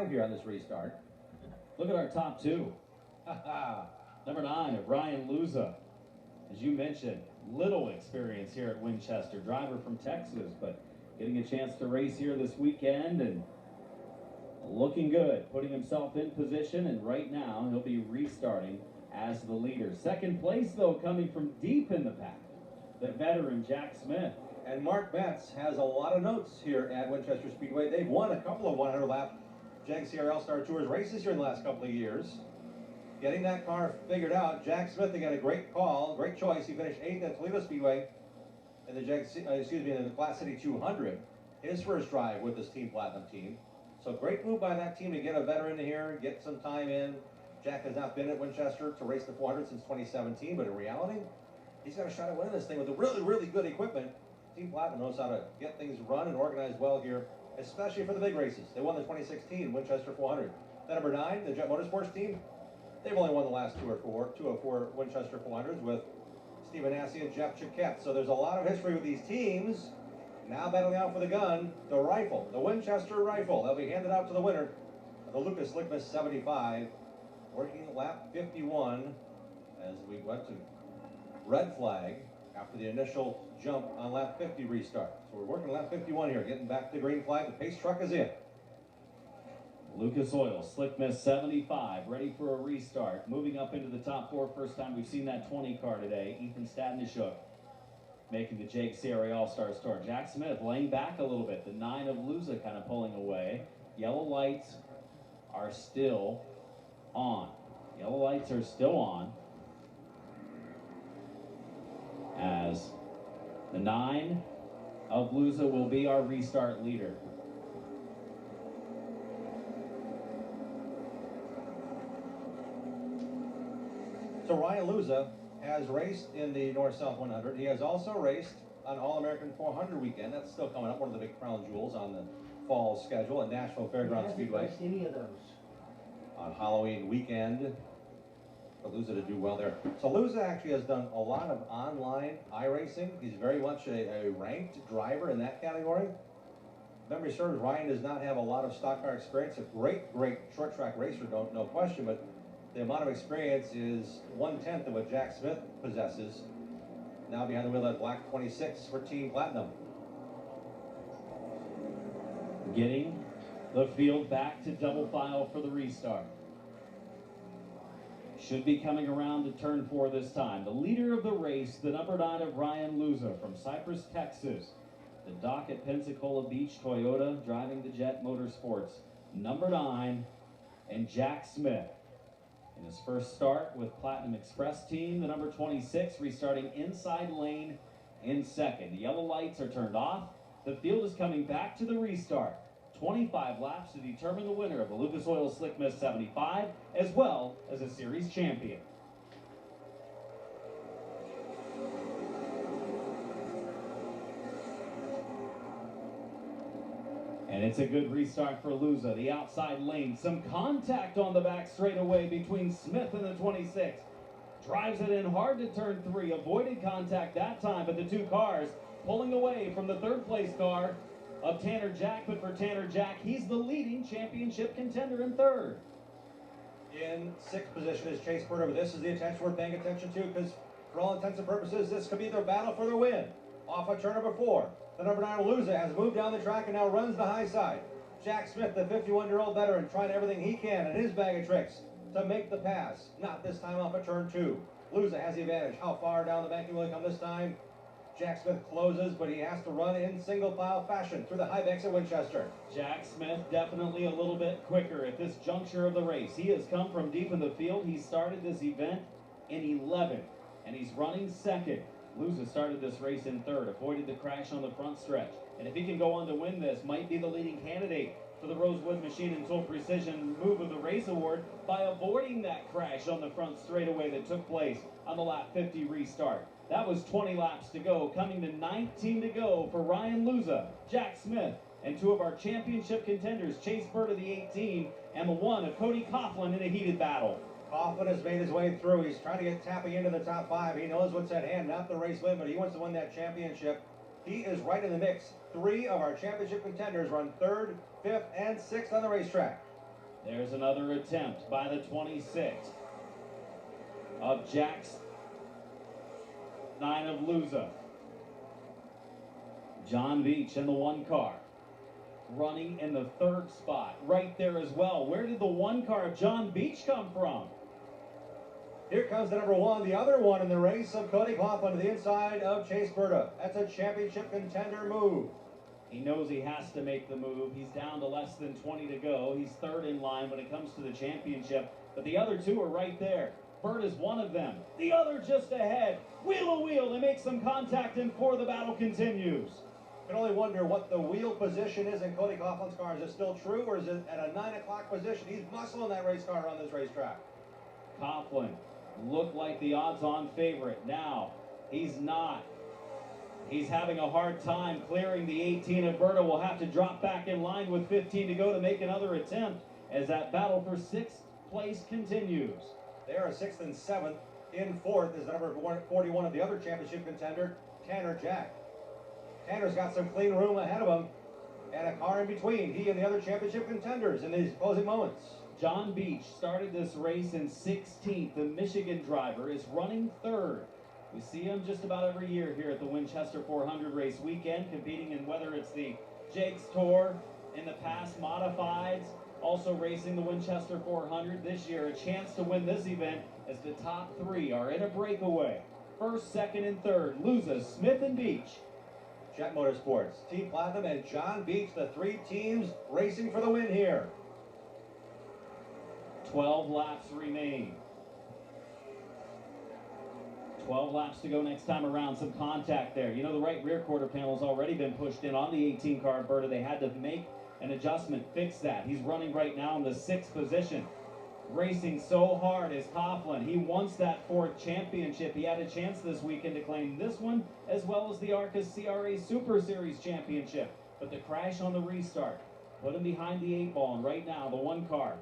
here on this restart. Look at our top two. Number 9 of Ryan Luza. As you mentioned, little experience here at Winchester. Driver from Texas, but getting a chance to race here this weekend and looking good, putting himself in position, and right now he'll be restarting as the leader. Second place, though, coming from deep in the pack, the veteran Jack Smith. And Mark Betts has a lot of notes here at Winchester Speedway. They've won a couple of 100-lap JAG-CR All-Star Tours races here in the last couple of years. Getting that car figured out, Jack Smith, they got a great call, great choice. He finished 8th at Toledo Speedway in the in the Glass City 200. His first drive with this Team Platinum team. So great move by that team to get a veteran here, get some time in. Jack has not been at Winchester to race the 400 since 2017, but in reality, he's got a shot at winning this thing with a really, really good equipment. Team Platinum knows how to get things run and organized well here, especially for the big races. They won the 2016 Winchester 400. Then number 9, the Jet Motorsports team, they've only won the last two of four Winchester 400s with Stephen Assey and Jeff Chiquette. So there's a lot of history with these teams. Now battling out for the gun, the rifle, the Winchester rifle. They'll be handed out to the winner of the Lucas Lickmas 75, working lap 51 as we went to red flag after the initial jump on lap 50 restart. So we're working lap 51 here, getting back to green flag. The pace truck is in. Lucas Oil, Slick Miss 75, ready for a restart. Moving up into the top 4, first time we've seen that 20 car today. Ethan Stadnishuk making the JAG-CR All-Star start. Jack Smith laying back a little bit. The 9 of Luza kind of pulling away. Yellow lights are still on. Yellow lights are still on. As the 9 of Luza will be our restart leader. So Ryan Luza has raced in the North-South 100. He has also raced on All-American 400 weekend. That's still coming up, one of the big crown jewels on the fall schedule at Nashville Fairgrounds Speedway. Any of those? On Halloween weekend, for Luza to do well there. So Luza actually has done a lot of online iRacing. He's very much a ranked driver in that category. Memory serves, Ryan does not have a lot of stock car experience. A great short track racer, no question, but the amount of experience is 1/10 of what Jack Smith possesses. Now behind the wheel at Black 26 for Team Platinum. Getting the field back to double file for the restart. Should be coming around to turn 4 this time. The leader of the race, the number 9 of Ryan Luza from Cypress, Texas. The dock at Pensacola Beach Toyota, driving the Jet Motorsports. Number 9 and Jack Smith. In his first start with Platinum Express team, the number 26 restarting inside lane in second. The yellow lights are turned off. The field is coming back to the restart. 25 laps to determine the winner of the Lucas Oil Slick Miss 75, as well as a series champion. And it's a good restart for Luza. The outside lane, some contact on the back straightaway between Smith and the 26. Drives it in hard to turn 3, avoided contact that time, but the two cars pulling away from the third place car of Tanner Jack. But for Tanner Jack, he's the leading championship contender in third. In 6th position is Chase Bird. This is the attention we're paying attention to, because for all intents and purposes, this could be their battle for the win. Off of turn number 4. The number 9 Luza has moved down the track and now runs the high side. Jack Smith, the 51-year-old veteran, trying everything he can in his bag of tricks to make the pass. Not this time off of turn 2. Luza has the advantage. How far down the banking will he come this time? Jack Smith closes, but he has to run in single file fashion through the high banks at Winchester. Jack Smith definitely a little bit quicker at this juncture of the race. He has come from deep in the field. He started this event in 11th, and he's running second. Luza started this race in third, avoided the crash on the front stretch. And if he can go on to win this, might be the leading candidate for the Rosewood Machine and Tool Precision Move of the Race Award by avoiding that crash on the front straightaway that took place on the lap 50 restart. That was 20 laps to go, coming to 19 to go for Ryan Luza, Jack Smith, and 2 of our championship contenders, Chase Bird of the 18 and the 1 of Cody Coughlin in a heated battle. Coughlin has made his way through. He's trying to get tapping into the top 5. He knows what's at hand, not the race win, but he wants to win that championship. He is right in the mix. 3 of our championship contenders run 3rd, 5th, and 6th on the racetrack. There's another attempt by the 26 of Jack's 9 of Luza. John Beach in the 1 car. Running in the 3rd spot. Right there as well. Where did the 1 car of John Beach come from? Here comes the number 1, the other one in the race of Cody Coughlin to the inside of Chase Berta. That's a championship contender move. He knows he has to make the move. He's down to less than 20 to go. He's 3rd in line when it comes to the championship. But the other 2 are right there. Bert is one of them. The other just ahead. Wheel to wheel. They make some contact and the battle continues. I can only wonder what the wheel position is in Cody Coughlin's car. Is it still true, or is it at a 9 o'clock position? He's muscling that race car on this racetrack. Coughlin looked like the odds-on favorite. Now, he's not. He's having a hard time clearing the 18 of Berta. Will have to drop back in line with 15 to go to make another attempt as that battle for 6th place continues. They are 6th and 7th. In 4th is the number 41 of the other championship contender, Tanner Jack. Tanner's got some clean room ahead of him and a car in between. He and the other championship contenders in these closing moments. John Beach started this race in 16th. The Michigan driver is running 3rd. We see him just about every year here at the Winchester 400 race weekend, competing in whether it's the Jake's Tour, in the past modifieds, also racing the Winchester 400. This year, a chance to win this event as the top 3 are in a breakaway. 1st, 2nd, and 3rd, Luza, Smith, and Beach. Jet Motorsports, Team Platinum, and John Beach, the 3 teams racing for the win here. 12 laps remain. 12 laps to go next time around. Some contact there. You know, the right rear quarter panel's already been pushed in on the 18 car of Berta. They had to make an adjustment, fix that. He's running right now in the 6th position. Racing so hard is Coughlin. He wants that 4th championship. He had a chance this weekend to claim this one, as well as the Arcus CRA Super Series championship. But the crash on the restart put him behind the 8 ball. And right now, the 1 car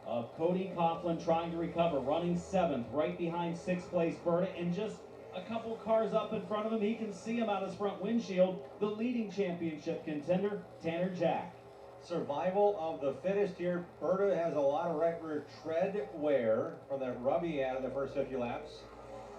of Cody Coughlin trying to recover, running 7th, right behind 6th place Berta, and just a couple cars up in front of him. He can see him out his front windshield, the leading championship contender, Tanner Jack. Survival of the fittest here. Berta has a lot of right rear tread wear from that rub he had in the first 50 laps.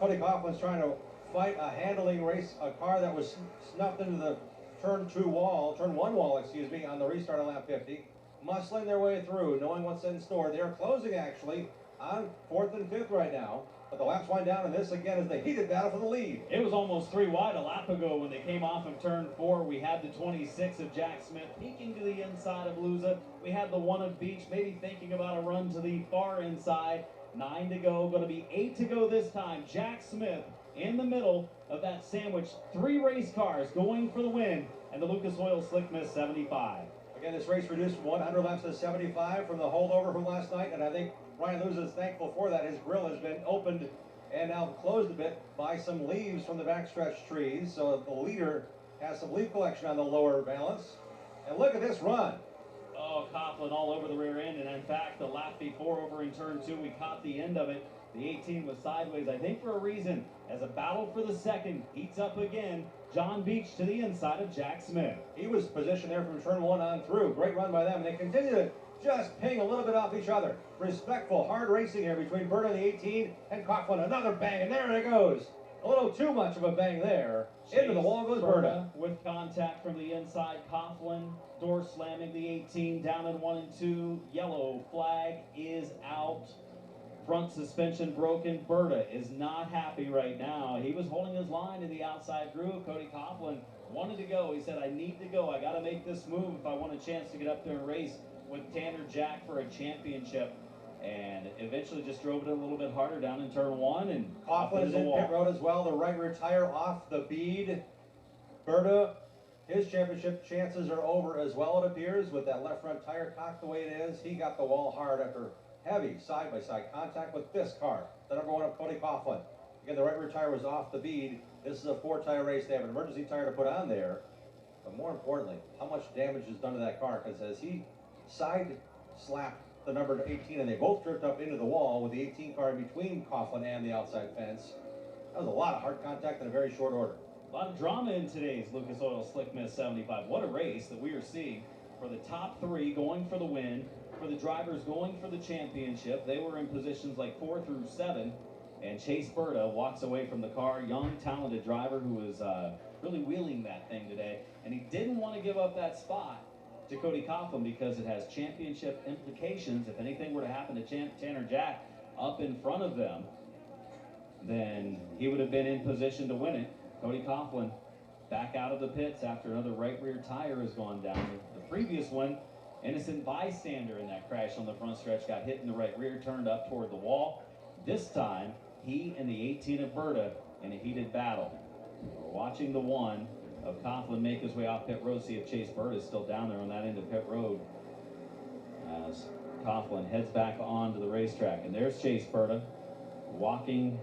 Cody Coughlin's trying to fight a handling race, a car that was snuffed into the turn 1 wall, excuse me, on the restart on lap 50. Muscling their way through, knowing what's in store. They're closing actually on 4th and 5th right now. But the laps wind down, and this again is the heated battle for the lead. It was almost 3 wide a lap ago when they came off of turn 4. We had the 26 of Jack Smith peeking to the inside of Luza. We had the 1 of Beach maybe thinking about a run to the far inside. 9 to go, going to be 8 to go this time. Jack Smith in the middle of that sandwich. 3 race cars going for the win, and the Lucas Oil Slick Miss 75. Again, this race reduced from 100 laps to 75 from the holdover from last night, and I think Ryan Luza is thankful for that. His grill has been opened and now closed a bit by some leaves from the backstretch trees, so the leader has some leaf collection on the lower balance. And look at this run. Oh, Coughlin all over the rear end, and in fact, the lap before over in turn 2, we caught the end of it. The 18 was sideways, I think for a reason, as a battle for the 2nd heats up again. John Beach to the inside of Jack Smith. He was positioned there from turn 1 on through. Great run by them, and they continue to just ping a little bit off each other. Respectful, hard racing here between Berta and the 18 and Coughlin. Another bang, and there it goes. A little too much of a bang there. Into the wall goes Berta. With contact from the inside. Coughlin door slamming the 18 down in 1 and 2. Yellow flag is out. Front suspension broken. Berta is not happy right now. He was holding his line in the outside groove. Cody Coughlin wanted to go. He said, I need to go. I got to make this move if I want a chance to get up there and race with Tanner Jack for a championship. And eventually just drove it a little bit harder down in turn 1. And Coughlin is in pit road as well. The right rear tire off the bead. Berta, his championship chances are over as well, it appears, with that left front tire cocked the way it is. He got the wall hard after heavy side-by-side contact with this car, the number 1 of Cody Coughlin. Again, the right rear tire was off the bead. This is a 4-tire race. They have an emergency tire to put on there. But more importantly, how much damage is done to that car, because as he side-slapped the number 18, and they both tripped up into the wall with the 18 car in between Coughlin and the outside fence. That was a lot of hard contact in a very short order. A lot of drama in today's Lucas Oil Slick Miss 75. What a race that we are seeing for the top 3 going for the win. for the drivers going for the championship. They were in positions like 4 through 7, and Chase Berta walks away from the car. Young, talented driver who was really wheeling that thing today, and he didn't want to give up that spot to Cody Coughlin because it has championship implications. If anything were to happen to Tanner Jack up in front of them, then he would have been in position to win it. Cody Coughlin back out of the pits after another right rear tire has gone down. The previous one, innocent bystander in that crash on the front stretch, got hit in the right rear, turned up toward the wall. This time, he and the 18 of Berta in a heated battle. We're watching the one of Coughlin make his way off pit road, see if Chase Berta is still down there on that end of pit road as Coughlin heads back onto the racetrack. And there's Chase Berta walking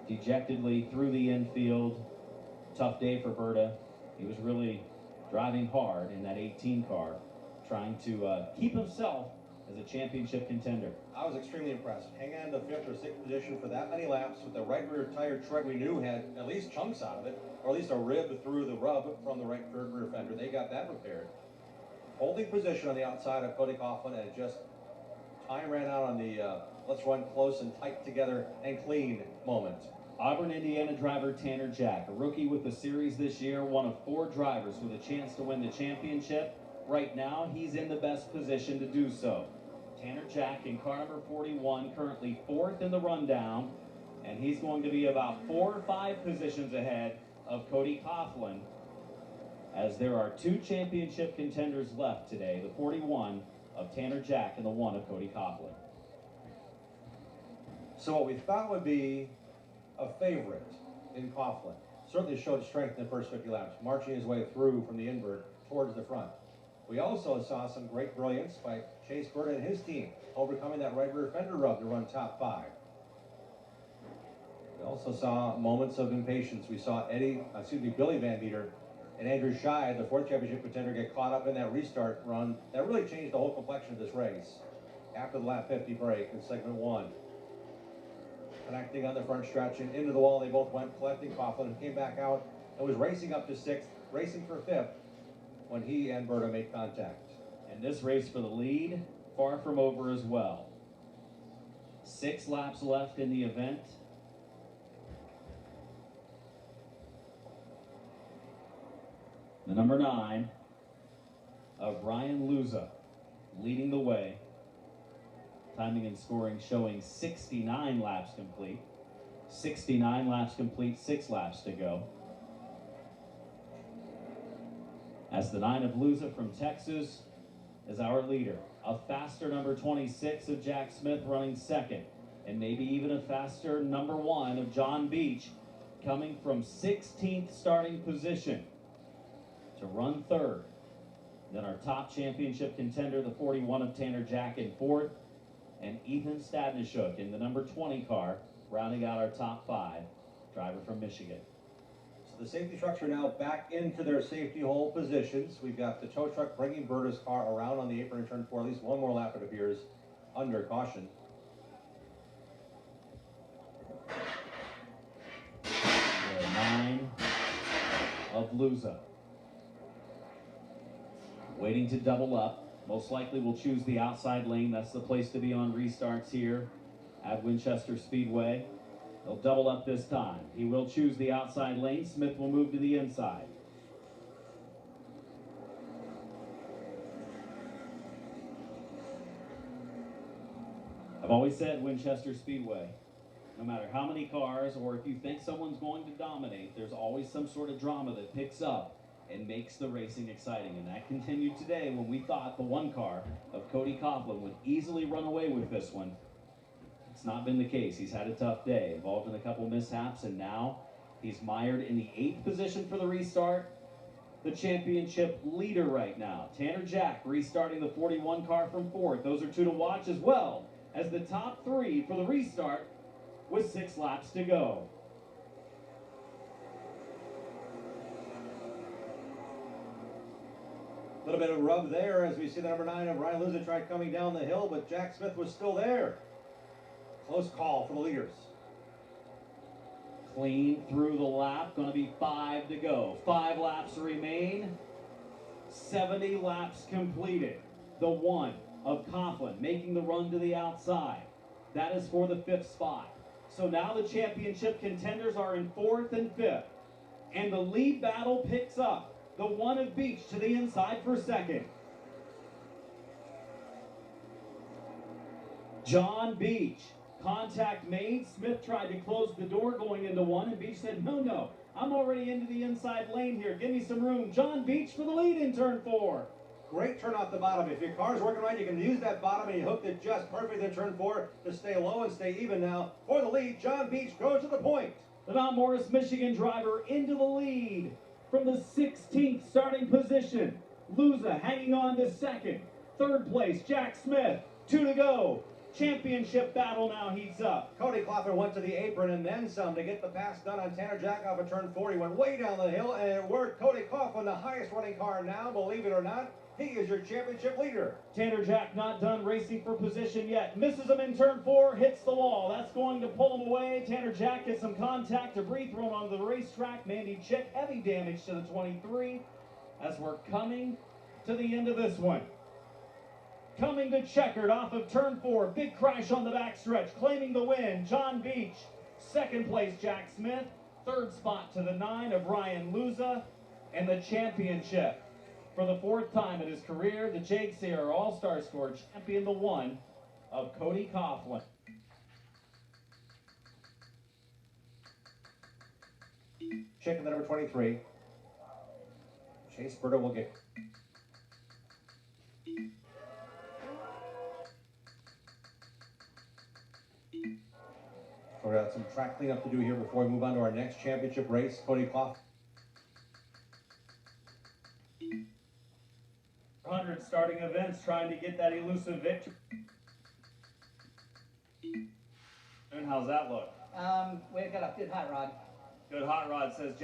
dejectedly through the infield. Tough day for Berta. He was really driving hard in that 18 car, trying to keep himself as a championship contender. I was extremely impressed. Hanging on to 5th or 6th position for that many laps with the right rear tire tread we knew had at least chunks out of it, or at least a rib through the rub from the right third rear fender. They got that repaired. Holding position on the outside of Cody Coughlin, and just time ran out on the let's run close and tight together and clean moment. Auburn, Indiana driver Tanner Jack, a rookie with the series this year, one of 4 drivers with a chance to win the championship. Right now, he's in the best position to do so. Tanner Jack in car number 41, currently 4th in the rundown, and he's going to be about 4 or 5 positions ahead of Cody Coughlin, as there are 2 championship contenders left today, the 41 of Tanner Jack and the 1 of Cody Coughlin. So what we thought would be a favorite in Coughlin certainly showed strength in the first 50 laps, marching his way through from the invert towards the front. We also saw some great brilliance by Chase Berta and his team, overcoming that right rear fender rub to run top 5. We also saw moments of impatience. We saw Billy Van Meter and Andrew Scheid, the 4th championship contender, get caught up in that restart run that really changed the whole complexion of this race after the lap 50 break in segment 1. Connecting on the front stretch and into the wall, they both went, collecting Coughlin, and came back out and was racing up to 6th, racing for 5th when he and Berta made contact. And this race for the lead, far from over as well. 6 laps left in the event. The number 9 of Ryan Luza leading the way. Timing and scoring showing 69 laps complete. 69 laps complete, 6 laps to go. As the 9 of Luza from Texas is our leader. A faster number 26 of Jack Smith running 2nd. And maybe even a faster number 1 of John Beach coming from 16th starting position to run 3rd. Then our top championship contender, the 41 of Tanner Jack in 4th. And Ethan Stadnishuk in the number 20 car, rounding out our top 5, driver from Michigan. So the safety trucks are now back into their safety hole positions. We've got the tow truck bringing Berta's car around on the apron in turn 4, at least one more lap, it appears, under caution. The 9 of Luza. Waiting to double up. Most likely will choose the outside lane. That's the place to be on restarts here at Winchester Speedway. They'll double up this time. He will choose the outside lane. Smith will move to the inside. I've always said Winchester Speedway, no matter how many cars, or if you think someone's going to dominate, there's always some sort of drama that picks up and makes the racing exciting. And that continued today when we thought the 1 car of Cody Coughlin would easily run away with this one. It's not been the case. He's had a tough day, involved in a couple mishaps, and now he's mired in the 8th position for the restart. The championship leader right now, Tanner Jack, restarting the 41 car from 4th. Those are 2 to watch, as well as the top 3 for the restart with 6 laps to go. A little bit of rub there as we see the number 9 of Ryan Luza tried coming down the hill, but Jack Smith was still there. Close call for the leaders. Clean through the lap, going to be 5 to go. 5 laps remain, 70 laps completed. The 1 of Coughlin, making the run to the outside. That is for the 5th spot. So now the championship contenders are in 4th and 5th. And the lead battle picks up. The 1 of Beach to the inside for 2nd. John Beach. Contact made. Smith tried to close the door going into 1, and Beach said, no, I'm already into the inside lane here. Give me some room. John Beach for the lead in turn 4. Great turn off the bottom. If your car's working right, you can use that bottom, and you hooked it just perfect in turn 4 to stay low and stay even now. For the lead, John Beach goes to the point. The Mount Morris, Michigan driver into the lead from the 16th starting position. Luza hanging on to 2nd. 3rd place, Jack Smith. 2 to go. Championship battle now heats up. Cody Coughlin went to the apron and then some to get the pass done on Tanner Jack off of turn 4. He went way down the hill, and it worked. Cody Coughlin, the highest running car now, believe it or not. He is your championship leader. Tanner Jack not done racing for position yet. Misses him in turn 4, hits the wall. That's going to pull him away. Tanner Jack gets some contact, debris thrown onto the racetrack. Mandy Chick, heavy damage to the 23 as we're coming to the end of this one. Coming to checkered off of turn 4. Big crash on the backstretch, claiming the win. John Beach. 2nd place, Jack Smith. 3rd spot to the 9 of Ryan Luza. And the championship. For the 4th time in his career, the Jake Sierra All-Star Score champion, the 1 of Cody Coughlin. Chicken, the number 23. Chase Berto will get. So we got some track cleanup to do here before we move on to our next championship race. Cody Coughlin. 100 starting events trying to get that elusive victory. And how's that look? We've got a good hot rod. Good hot rod says Jack.